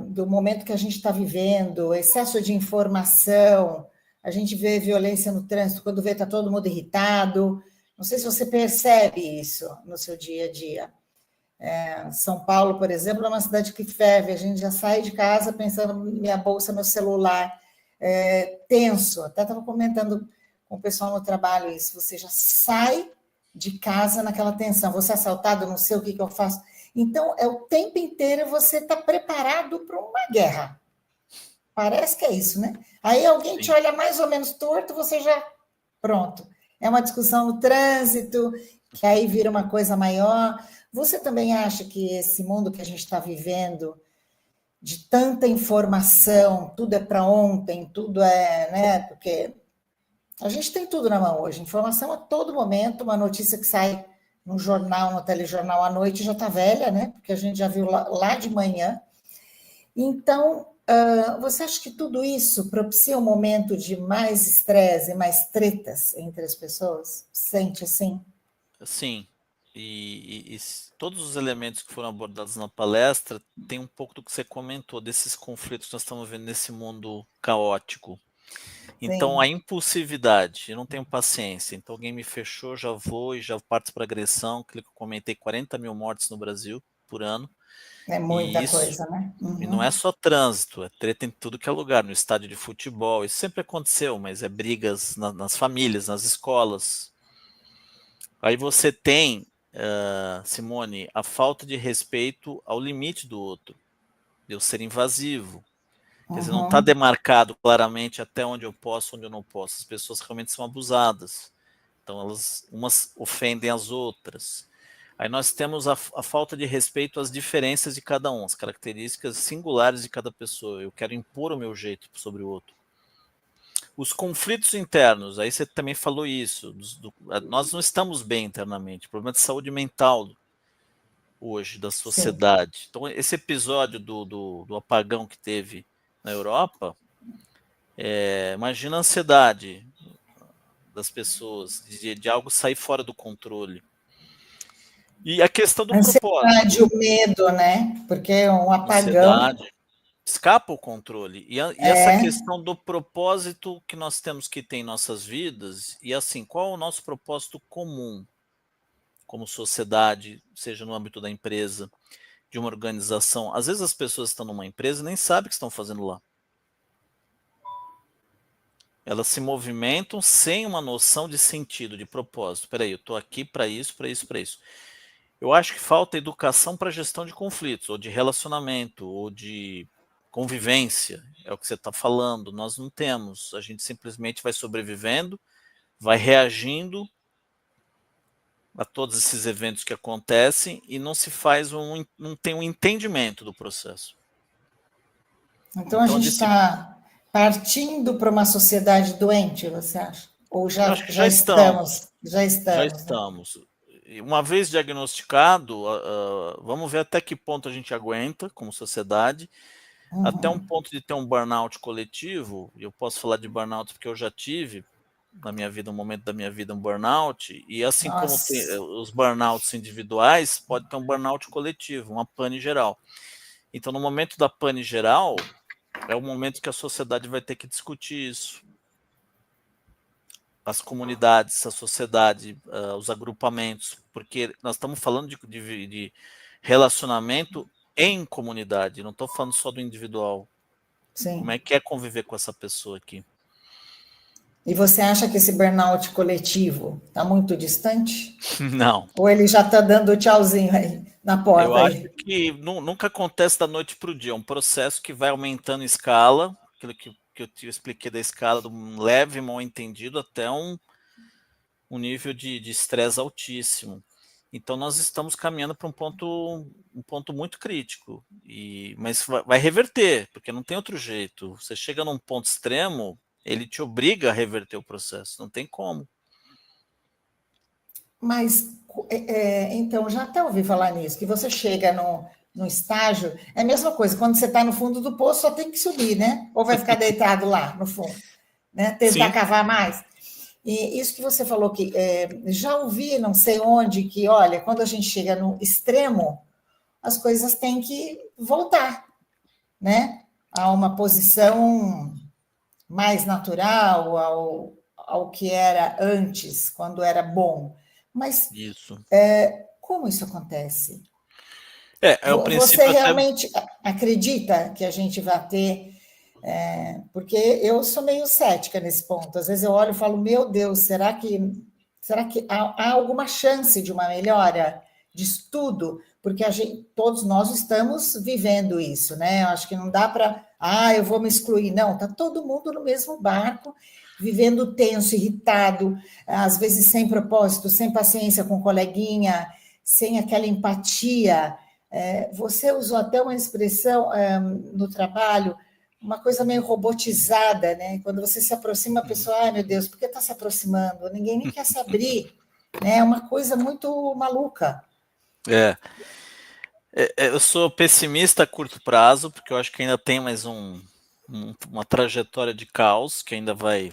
S2: do momento que a gente está vivendo, excesso de informação, a gente vê violência no trânsito, quando vê está todo mundo irritado. Não sei se você percebe isso no seu dia a dia. São Paulo, por exemplo, é uma cidade que ferve, a gente já sai de casa pensando minha bolsa, meu celular, tenso. Até estava comentando com o pessoal no trabalho isso, você já sai de casa naquela tensão, vou ser assaltado, não sei o que eu faço. Então, é o tempo inteiro você está preparado para uma guerra. Parece que é isso, né? Aí alguém te
S3: sim.
S2: olha mais ou menos torto, você já. Pronto. É uma discussão no trânsito, que aí vira uma coisa maior. Você também acha que esse mundo que a gente está vivendo, de tanta informação, tudo é para ontem, tudo é, né? Porque a gente tem tudo na mão hoje, informação a todo momento, uma notícia que sai no jornal, no telejornal à noite já está velha, né? Porque a gente já viu lá de manhã. Então, você acha que tudo isso propicia um momento de mais estresse e mais tretas entre as pessoas? Sente assim?
S3: Sim. Todos os elementos que foram abordados na palestra tem um pouco do que você comentou, desses conflitos que nós estamos vendo nesse mundo caótico. Então, a
S2: Sim,
S3: impulsividade, eu não tenho paciência. Então, alguém me fechou, já vou e já parto para agressão. Aquilo que eu comentei, 40 mil mortes no Brasil por ano.
S2: é
S3: E
S2: muita
S3: isso
S2: coisa, né?
S3: e não é
S2: Uhum.
S3: só trânsito, é treta em tudo que é lugar, no estádio de futebol. Isso sempre aconteceu, mas é brigas nas famílias, nas escolas. Aí você tem, Simone, a falta de respeito ao limite do outro, de eu ser invasivo. Quer dizer, não está
S2: Uhum.
S3: demarcado claramente até onde eu posso, onde eu não posso. As pessoas realmente são abusadas. Então, elas umas ofendem as outras. Aí nós temos a falta de respeito às diferenças de cada um, as características singulares de cada pessoa. Eu quero impor o meu jeito sobre o outro. Os conflitos internos, aí você também falou isso. Nós não estamos bem internamente. Problema de saúde mental hoje da
S2: Sim.
S3: sociedade. Então, esse episódio do apagão que teve na Europa, imagina a ansiedade das pessoas, de algo sair fora do controle. E a questão do
S2: A ansiedade,
S3: propósito,
S2: o medo, né? Porque um apagão
S3: ansiedade, escapa o controle. E essa
S2: é.
S3: questão do propósito que nós temos que ter em nossas vidas, e assim, qual é o nosso propósito comum como sociedade, seja no âmbito da empresa, de uma organização. Às vezes as pessoas estão numa empresa e nem sabem o que estão fazendo lá. Elas se movimentam sem uma noção de sentido, de propósito. Espera aí, eu estou aqui para isso, para isso, para isso. Eu acho que falta educação para gestão de conflitos, ou de relacionamento, ou de convivência. É o que você está falando. Nós não temos. A gente simplesmente vai sobrevivendo, vai reagindo a todos esses eventos que acontecem e não se faz não tem um entendimento do processo.
S2: Então a
S3: Então,
S2: gente está partindo para uma sociedade doente, você acha? Ou
S3: eu
S2: já,
S3: acho que
S2: já
S3: já
S2: estamos?
S3: estamos,
S2: Já
S3: já
S2: estamos, né?
S3: estamos. Uma vez diagnosticado, vamos ver até que ponto a gente aguenta como sociedade, até um
S2: Uhum.
S3: ponto de ter um burnout coletivo. E eu posso falar de burnout porque eu já tive na minha vida, um momento da minha vida, um burnout, e assim como tem
S2: Nossa.
S3: os burnouts individuais, pode ter um burnout coletivo, uma pane geral. Então, no momento da pane geral, é o momento que a sociedade vai ter que discutir isso. As comunidades, a sociedade, os agrupamentos, porque nós estamos falando de relacionamento em comunidade, não estou falando só do individual. Como
S2: Sim.
S3: é que é conviver com essa pessoa aqui?
S2: E você acha que esse burnout coletivo está muito distante?
S3: Não,
S2: Ou ele já está dando tchauzinho aí na
S3: eu
S2: porta
S3: acho
S2: aí?
S3: que nunca acontece da noite para o dia, é um processo que vai aumentando em escala, aquilo que eu te expliquei da escala, de um leve mal entendido até um nível de estresse altíssimo. Então nós estamos caminhando para um ponto muito crítico, mas vai reverter, porque não tem outro jeito. Você chega num ponto extremo, ele te obriga a reverter o processo, não tem como.
S2: Mas, então, já até ouvi falar nisso, que você chega no estágio, é a mesma coisa, quando você está no fundo do poço, só tem que subir, né? Ou vai ficar deitado lá, no fundo, né? Tentar
S3: Sim.
S2: cavar mais. E isso que você falou que já ouvi, não sei onde, que, olha, quando a gente chega no extremo, as coisas têm que voltar, né? A uma posição mais natural, ao que era antes, quando era bom. Mas
S3: Isso.
S2: como isso acontece?
S3: O
S2: Você
S3: princípio até...
S2: realmente acredita que a gente vai ter... porque eu sou meio cética nesse ponto. Às vezes eu olho e falo, meu Deus, será que há alguma chance de uma melhora de estudo? Porque todos nós estamos vivendo isso, né? Eu acho que não dá para... eu vou me excluir. Não, está todo mundo no mesmo barco, vivendo tenso, irritado, às vezes sem propósito, sem paciência com o coleguinha, sem aquela empatia. Você usou até uma expressão no trabalho, uma coisa meio robotizada, né? Quando você se aproxima, a pessoa, ai meu Deus, por que está se aproximando? Ninguém nem quer se abrir, né? É uma coisa muito maluca.
S3: Eu sou pessimista a curto prazo, porque eu acho que ainda tem mais uma trajetória de caos que ainda vai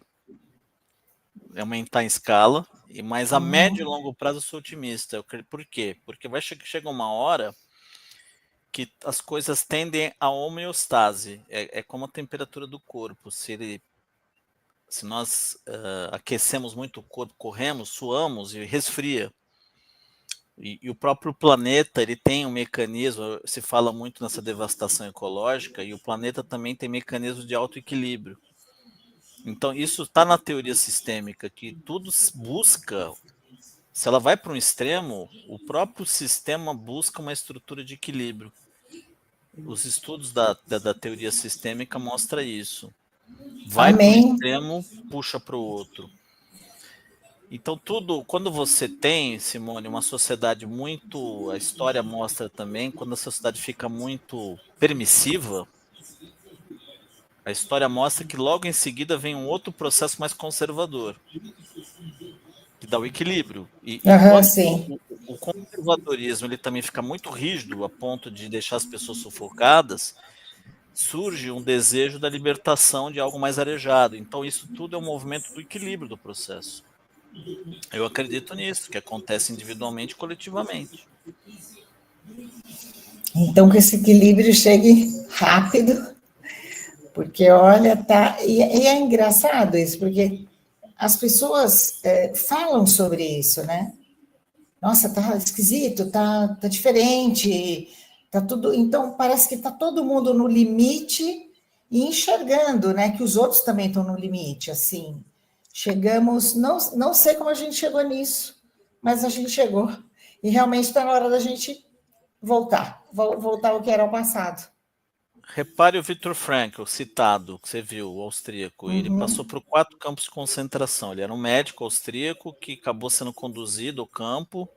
S3: aumentar em escala, mas a médio e longo prazo eu sou otimista. Por quê? Porque vai chegar uma hora que as coisas tendem a homeostase. É como a temperatura do corpo. Se nós aquecemos muito o corpo, corremos, suamos e resfria. E o próprio planeta, ele tem um mecanismo, se fala muito nessa devastação ecológica, e o planeta também tem mecanismos de autoequilíbrio. Então, isso está na teoria sistêmica, que tudo busca, se ela vai para um extremo, o próprio sistema busca uma estrutura de equilíbrio. Os estudos da teoria sistêmica mostram isso. Vai para um extremo, puxa para o outro. Então, quando você tem, Simone, uma sociedade muito... A história mostra também, quando a sociedade fica muito permissiva, a história mostra que logo em seguida vem um outro processo mais conservador, que dá o equilíbrio. E quando o conservadorismo ele também fica muito rígido, a ponto de deixar as pessoas sufocadas, surge um desejo da libertação de algo mais arejado. Então, isso tudo é um movimento do equilíbrio do processo. Eu acredito nisso, que acontece individualmente e coletivamente.
S2: Então, que esse equilíbrio chegue rápido, porque, olha, tá... E é engraçado isso, porque as pessoas falam sobre isso, né? Nossa, tá esquisito, tá diferente, tá tudo... Então, parece que tá todo mundo no limite e enxergando, né, que os outros também estão no limite, assim. Chegamos, não sei como a gente chegou nisso, mas a gente chegou. E realmente está na hora da gente voltar ao que era o passado.
S3: Repare o Viktor Frankl, citado, que você viu, o austríaco. Ele passou por 4 campos de concentração. Ele era um médico austríaco que acabou sendo conduzido ao campo.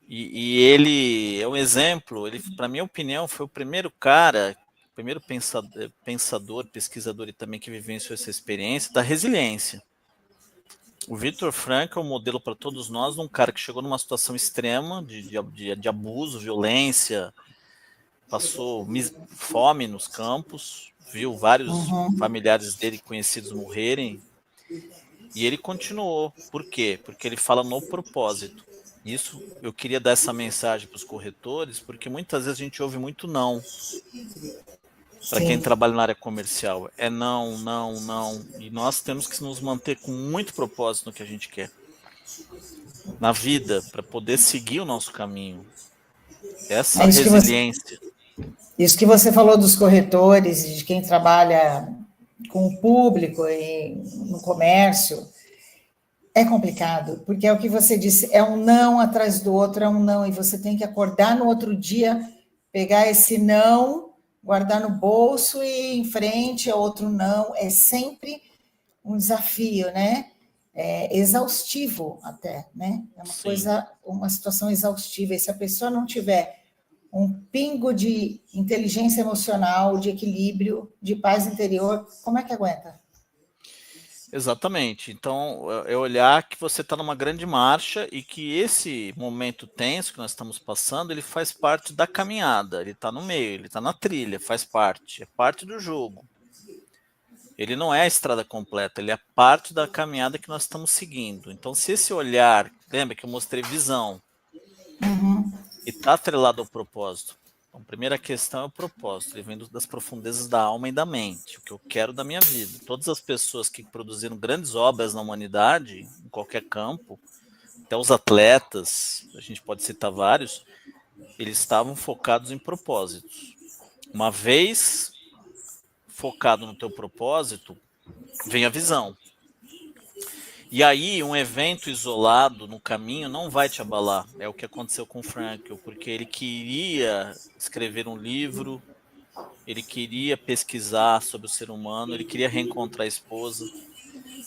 S3: E ele é um exemplo. Ele, para minha opinião, foi o primeiro cara, o primeiro pensador, pesquisador e também que vivenciou essa experiência da resiliência. O Viktor Frankl é um modelo para todos nós, de um cara que chegou numa situação extrema de abuso, violência, passou fome nos campos, viu vários familiares dele conhecidos morrerem, e ele continuou. Por quê? Porque ele fala no propósito. Isso, eu queria dar essa mensagem para os corretores, porque muitas vezes a gente ouve muito não. Para quem trabalha na área comercial, é não, não, não. E nós temos que nos manter com muito propósito no que a gente quer. Na vida, para poder seguir o nosso caminho. Essa resiliência.
S2: Isso que você falou dos corretores e de quem trabalha com o público e no comércio, é complicado, porque é o que você disse, é um não atrás do outro, é um não, e você tem que acordar no outro dia, pegar esse não, guardar no bolso e ir em frente, é outro não, é sempre um desafio, né? exaustivo até, né? É uma coisa, uma situação exaustiva. E se a pessoa não tiver um pingo de inteligência emocional, de equilíbrio, de paz interior, como é que aguenta?
S3: Exatamente. Então, é olhar que você está numa grande marcha e que esse momento tenso que nós estamos passando, ele faz parte da caminhada. Ele está no meio, ele está na trilha, faz parte. É parte do jogo. Ele não é a estrada completa, ele é parte da caminhada que nós estamos seguindo. Então, se esse olhar, lembra que eu mostrei visão, e está atrelado ao propósito. Então, a primeira questão é o propósito, ele vem das profundezas da alma e da mente, o que eu quero da minha vida. Todas as pessoas que produziram grandes obras na humanidade, em qualquer campo, até os atletas, a gente pode citar vários, eles estavam focados em propósitos. Uma vez focado no teu propósito, vem a visão. E aí, um evento isolado no caminho não vai te abalar. É o que aconteceu com o Frankl, porque ele queria escrever um livro, ele queria pesquisar sobre o ser humano, ele queria reencontrar a esposa.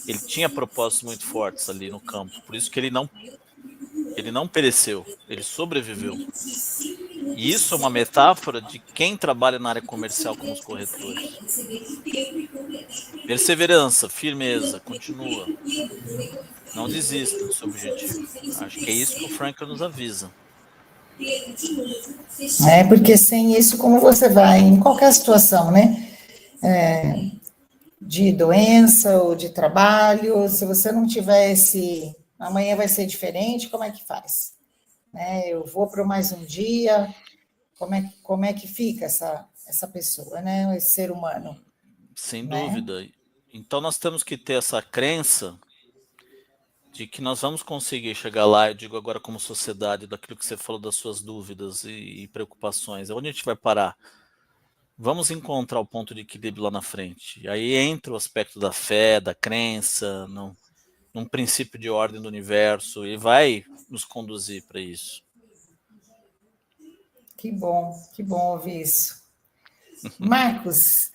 S3: Ele tinha propósitos muito fortes ali no campo. Por isso que ele não pereceu, ele sobreviveu. E isso é uma metáfora de quem trabalha na área comercial como os corretores. Perseverança, firmeza, continua. Não desista do seu objetivo. Acho que é isso que o Frankl nos avisa.
S2: Porque sem isso, como você vai, em qualquer situação, né? De doença ou de trabalho, se você não tiver esse, amanhã vai ser diferente, como é que faz? Né? Eu vou para mais um dia, como é que fica essa pessoa, né? Esse ser humano?
S3: Sem dúvida. Então nós temos que ter essa crença de que nós vamos conseguir chegar lá, eu digo agora como sociedade, daquilo que você falou das suas dúvidas e preocupações. Onde a gente vai parar? Vamos encontrar o ponto de equilíbrio lá na frente. E aí entra o aspecto da fé, da crença, num princípio de ordem do universo, e vai nos conduzir para isso.
S2: Que bom ouvir isso. Marcos,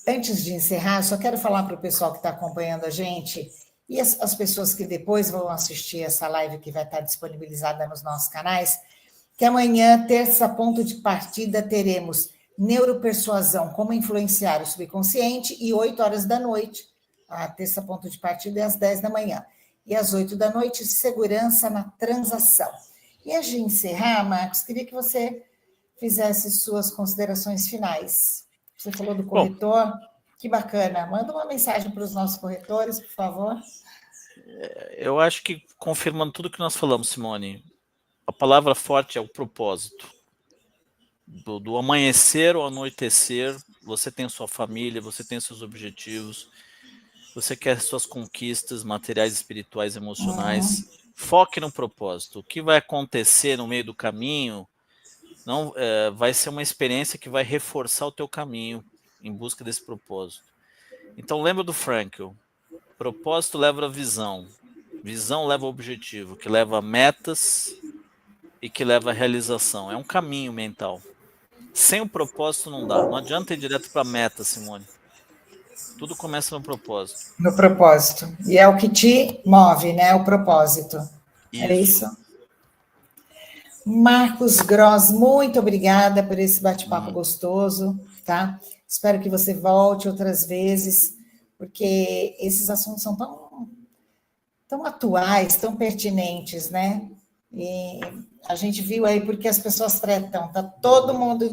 S2: antes de encerrar, só quero falar para o pessoal que está acompanhando a gente e as pessoas que depois vão assistir essa live que vai estar disponibilizada nos nossos canais, que amanhã, terça, ponto de partida, teremos neuropersuasão, como influenciar o subconsciente, e 8 horas da noite, a terça ponto de partida é às 10 da manhã, e às 8 da noite, segurança na transação. E antes de encerrar, Marcos, queria que você fizesse suas considerações finais. Você falou do corretor, que bacana. Manda uma mensagem para os nossos corretores, por favor.
S3: Eu acho que, confirmando tudo que nós falamos, Simone, a palavra forte é o propósito. Do amanhecer ao anoitecer, você tem sua família, você tem seus objetivos, você quer suas conquistas materiais, espirituais, emocionais. Foque no propósito. O que vai acontecer no meio do caminho não vai ser uma experiência que vai reforçar o teu caminho em busca desse propósito. Então lembra do Frankl. Propósito leva a visão. Visão leva ao objetivo, que leva a metas e que leva à realização. É um caminho mental. Sem o propósito não dá. Não adianta ir direto para a meta, Simone. Tudo começa no propósito.
S2: No propósito. E é o que te move, né? O propósito. É isso? Marcos Gross, muito obrigada por esse bate-papo gostoso, tá? Espero que você volte outras vezes, porque esses assuntos são tão atuais, tão pertinentes, né? E a gente viu aí porque as pessoas tretam, tá todo mundo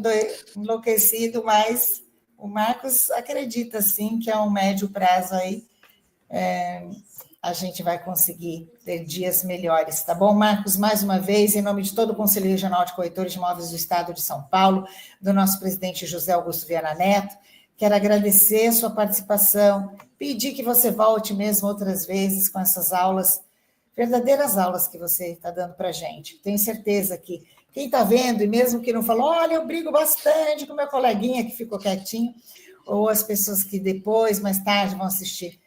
S2: enlouquecido, mas o Marcos acredita, sim, que a um médio prazo aí a gente vai conseguir ter dias melhores, tá bom, Marcos? Mais uma vez, em nome de todo o Conselho Regional de Corretores de Imóveis do Estado de São Paulo, do nosso presidente José Augusto Viana Neto, quero agradecer a sua participação, pedir que você volte mesmo outras vezes com essas aulas, verdadeiras aulas que você está dando para a gente. Tenho certeza que quem está vendo, e mesmo que não falou, olha, eu brigo bastante com meu coleguinha que ficou quietinho, ou as pessoas que depois, mais tarde, vão assistir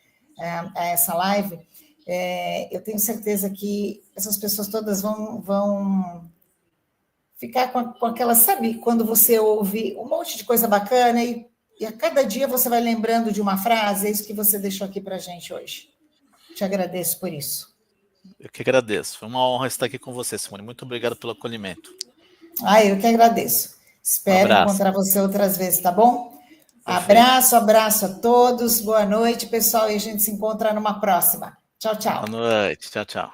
S2: a essa live, eu tenho certeza que essas pessoas todas vão ficar com aquela, sabe, quando você ouve um monte de coisa bacana e a cada dia você vai lembrando de uma frase, é isso que você deixou aqui para a gente hoje. Te agradeço por isso.
S3: Eu que agradeço. Foi uma honra estar aqui com você, Simone. Muito obrigado pelo acolhimento.
S2: Eu que agradeço. Espero encontrar você outras vezes, tá bom?
S3: Perfeito.
S2: Abraço a todos. Boa noite, pessoal. E a gente se encontra numa próxima. Tchau, tchau.
S3: Boa noite. Tchau, tchau.